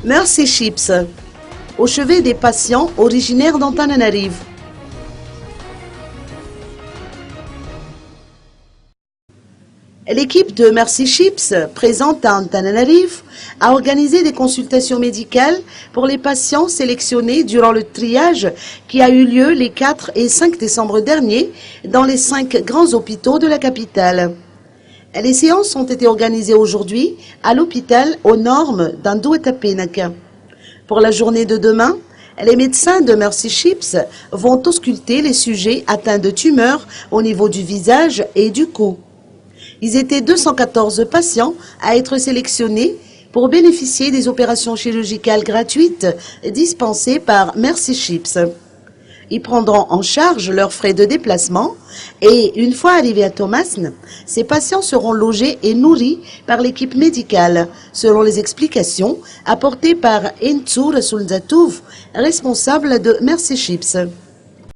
Mercy Chips, au chevet des patients originaires d'Antananarivo. L'équipe de Mercy Chips, présente à Antananarivo, a organisé des consultations médicales pour les patients sélectionnés durant le triage qui a eu lieu les 4 et 5 décembre dernier dans les 5 grands hôpitaux de la capitale. Les séances ont été organisées aujourd'hui à l'hôpital aux normes d'Anduetapenaka. Pour la journée de demain, les médecins de Mercy Chips vont ausculter les sujets atteints de tumeurs au niveau du visage et du cou. Ils étaient 214 patients à être sélectionnés pour bénéficier des opérations chirurgicales gratuites dispensées par Mercy Chips. Ils prendront en charge leurs frais de déplacement et, une fois arrivés à Tomasne, ces patients seront logés et nourris par l'équipe médicale, selon les explications apportées par Entsur Sulzatouv, responsable de Mercy Chips.